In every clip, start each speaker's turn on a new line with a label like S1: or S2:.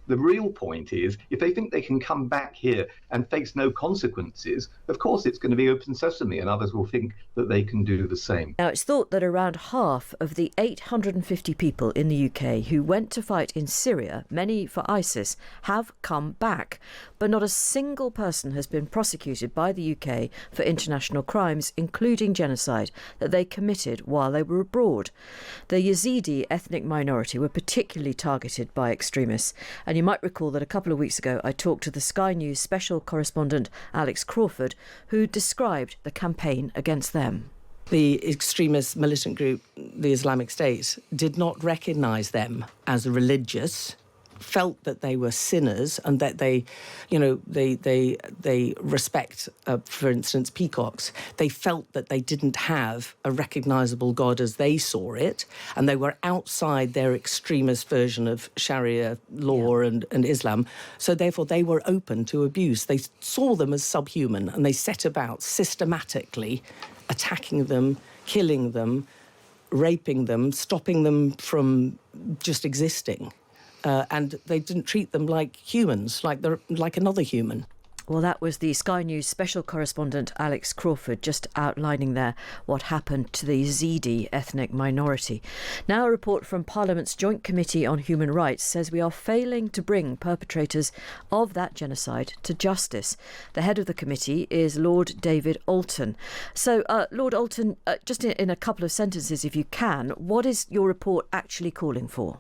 S1: The real point is, if they think they can come back here and face no consequences, of course it's going to be open sesame, and others will think that they can do the same.
S2: Now, it's thought that around half of the 850 people in the UK who went to fight in Syria, many for ISIS, have come back. But not a single person has been prosecuted by the UK for international crimes, including genocide, that they committed while they were abroad. The Yazidi ethnic minority were particularly targeted by extremists. And you might recall that a couple of weeks ago I talked to the Sky News special correspondent Alex Crawford, who described the campaign against them.
S3: The extremist militant group, the Islamic State, did not recognise them as religious, felt that they were sinners and that they respect, for instance, peacocks. They felt that they didn't have a recognisable God as they saw it, and they were outside their extremist version of Sharia law and Islam. So therefore they were open to abuse. They saw them as subhuman, and they set about systematically attacking them, killing them, raping them, stopping them from just existing. And they didn't treat them like humans, like another human.
S2: Well, that was the Sky News special correspondent Alex Crawford just outlining there what happened to the Yazidi ethnic minority. Now a report from Parliament's Joint Committee on Human Rights says we are failing to bring perpetrators of that genocide to justice. The head of the committee is Lord David Alton. So, Lord Alton, just in a couple of sentences, if you can, what is your report actually calling for?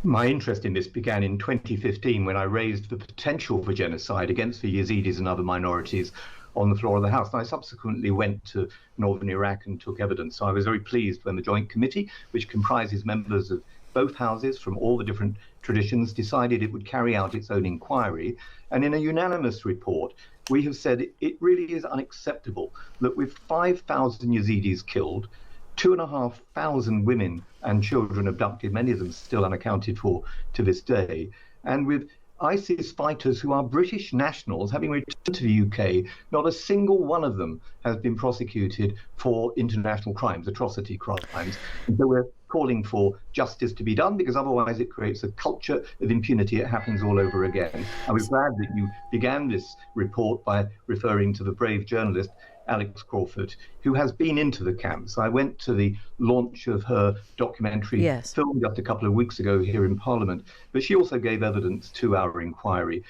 S1: My interest in this began in 2015 when I raised the potential for genocide against the Yazidis and other minorities on the floor of the House. And I subsequently went to northern Iraq and took evidence. So I was very pleased when the Joint Committee, which comprises members of both houses from all the different traditions, decided it would carry out its own inquiry. And in a unanimous report, we have said it really is unacceptable that with 5,000 Yazidis killed, 2,500 women and children abducted, many of them still unaccounted for to this day, and with ISIS fighters who are British nationals having returned to the UK, not a single one of them has been prosecuted for international crimes, atrocity crimes. And so we're calling for justice to be done, because otherwise it creates a culture of impunity. It happens all over again. I was glad that you began this report by referring to the brave journalist Alex Crawford, who has been into the camps. I went to the launch of her documentary, filmed just a couple of weeks ago here in Parliament, but she also gave evidence to our inquiry.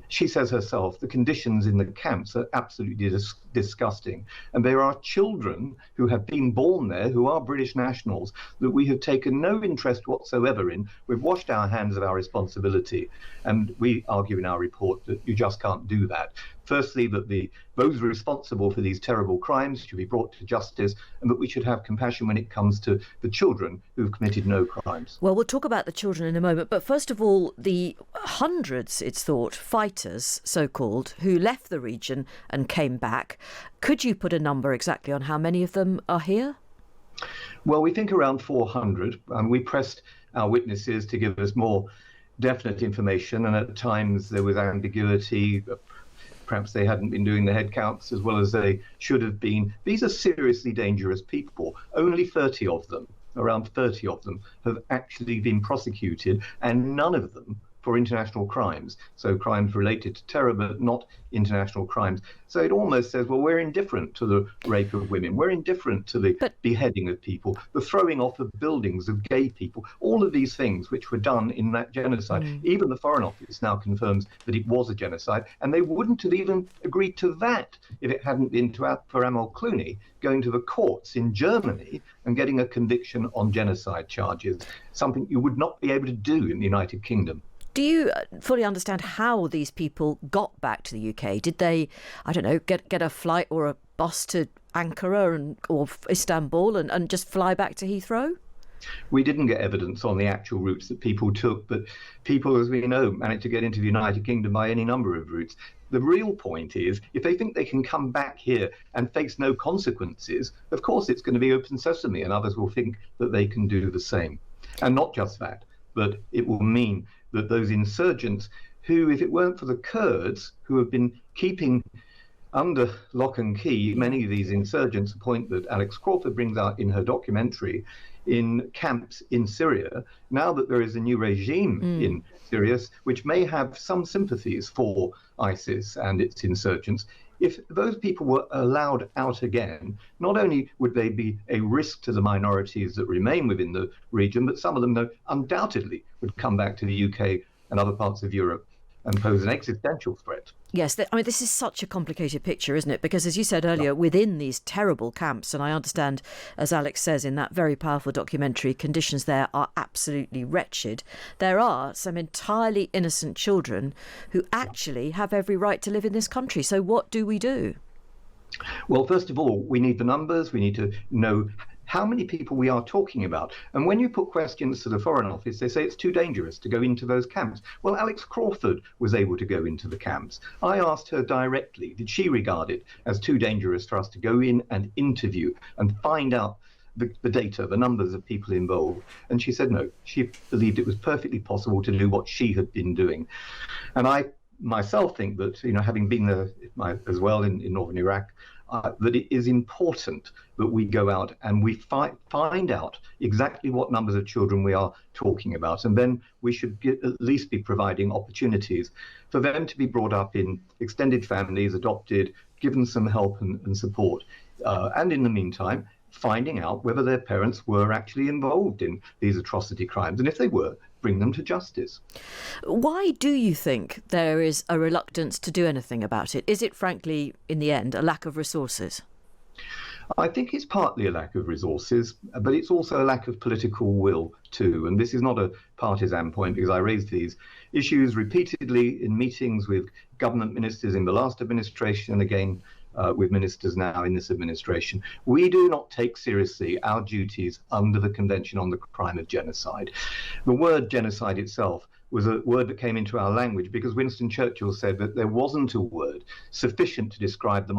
S1: She says herself, the conditions in the camps are absolutely disgusting. And there are children who have been born there, who are British nationals, that we have taken no interest whatsoever in. We've washed our hands of our responsibility. And we argue in our report that you just can't do that. Firstly, that those responsible for these terrible crimes should be brought to justice, and that we should have compassion when it comes to the children who've committed no crimes.
S2: Well, we'll talk about the children in a moment, but first of all, the hundreds, it's thought, fighters, so-called, who left the region and came back. Could you put a number exactly on how many of them are here?
S1: Well, we think around 400. We pressed our witnesses to give us more definite information, and at times there was ambiguity. Perhaps they hadn't been doing the head counts as well as they should have been. These are seriously dangerous people. Only 30 of them, around 30 of them, have actually been prosecuted, and none of them for international crimes. So crimes related to terror, but not international crimes. So it almost says, well, we're indifferent to the rape of women. We're indifferent to the beheading of people, the throwing off of buildings of gay people, all of these things which were done in that genocide. Even the Foreign Office now confirms that it was a genocide, and they wouldn't have even agreed to that if it hadn't been for Amal Clooney going to the courts in Germany and getting a conviction on genocide charges, something you would not be able to do in the United Kingdom.
S2: Do you fully understand how these people got back to the UK? Did they, I don't know, get a flight or a bus to Ankara or Istanbul and just fly back to Heathrow?
S1: We didn't get evidence on the actual routes that people took, but people, as we know, managed to get into the United Kingdom by any number of routes. The real point is, if they think they can come back here and face no consequences, of course it's going to be open sesame, and others will think that they can do the same. And not just that, but it will mean that those insurgents who, if it weren't for the Kurds, who have been keeping under lock and key many of these insurgents, a point that Alex Crawford brings out in her documentary, in camps in Syria, now that there is a new regime in Syria, which may have some sympathies for ISIS and its insurgents, if those people were allowed out again, not only would they be a risk to the minorities that remain within the region, but some of them undoubtedly would come back to the UK and other parts of Europe and pose an existential threat.
S2: Yes, I mean, this is such a complicated picture, isn't it? Because as you said earlier, within these terrible camps, and I understand, as Alex says in that very powerful documentary, conditions there are absolutely wretched, there are some entirely innocent children who actually have every right to live in this country. So what do we do?
S1: Well, first of all, we need the numbers. We need to know how many people we are talking about. And when you put questions to the Foreign Office, they say it's too dangerous to go into those camps. Well, Alex Crawford was able to go into the camps. I asked her directly, did she regard it as too dangerous for us to go in and interview and find out the data, the numbers of people involved? And she said no. She believed it was perfectly possible to do what she had been doing. And I myself think that, having been there as well in northern Iraq, that it is important that we go out and we find out exactly what numbers of children we are talking about. And then we should at least be providing opportunities for them to be brought up in extended families, adopted, given some help and support. And in the meantime, finding out whether their parents were actually involved in these atrocity crimes. And if they were, bring them to justice.
S2: Why do you think there is a reluctance to do anything about it? Is it, frankly, in the end, a lack of resources?
S1: I think it's partly a lack of resources, but it's also a lack of political will too. And this is not a partisan point, because I raised these issues repeatedly in meetings with government ministers in the last administration and again with ministers now in this administration. We do not take seriously our duties under the Convention on the Crime of Genocide. The word genocide itself was a word that came into our language because Winston Churchill said that there wasn't a word sufficient to describe the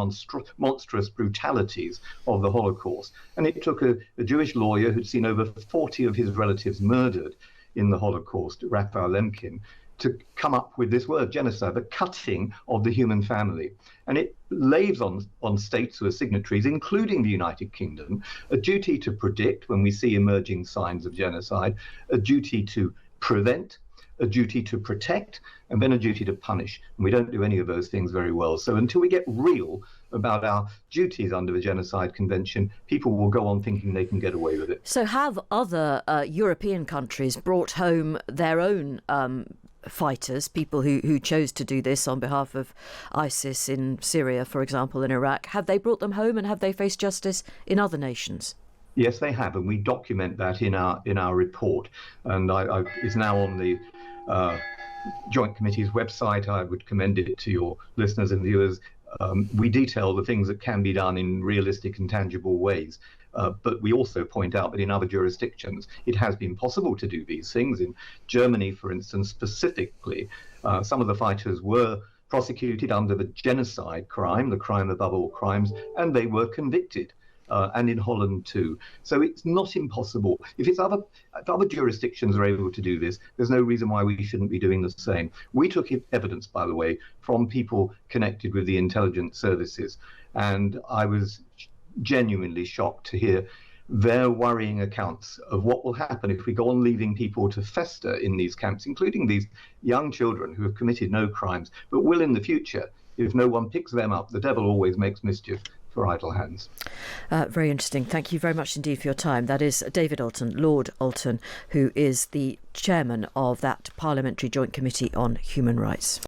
S1: monstrous brutalities of the Holocaust. And it took a Jewish lawyer who'd seen over 40 of his relatives murdered in the Holocaust, Raphael Lemkin, to come up with this word, genocide, the cutting of the human family. And it lays on states who are signatories, including the United Kingdom, a duty to predict when we see emerging signs of genocide, a duty to prevent, a duty to protect, and then a duty to punish. And we don't do any of those things very well. So until we get real about our duties under the Genocide Convention, people will go on thinking they can get away with it.
S2: So have other European countries brought home their own fighters, people who chose to do this on behalf of ISIS in Syria, for example, in Iraq? Have they brought them home and have they faced justice in other nations?
S1: Yes, they have, and we document that in our report. And it's now on the Joint Committee's website. I would commend it to your listeners and viewers. We detail the things that can be done in realistic and tangible ways. But we also point out that in other jurisdictions, it has been possible to do these things. In Germany, for instance, specifically, some of the fighters were prosecuted under the genocide crime, the crime above all crimes, and they were convicted. And in Holland too. So it's not impossible. If other jurisdictions are able to do this, there's no reason why we shouldn't be doing the same. We took evidence, by the way, from people connected with the intelligence services, and I was genuinely shocked to hear their worrying accounts of what will happen if we go on leaving people to fester in these camps, including these young children who have committed no crimes, but will in the future, if no one picks them up. The devil always makes mischief for idle hands.
S2: Very interesting. Thank you very much indeed for your time. That is David Alton, Lord Alton, who is the chairman of that Parliamentary Joint Committee on Human Rights.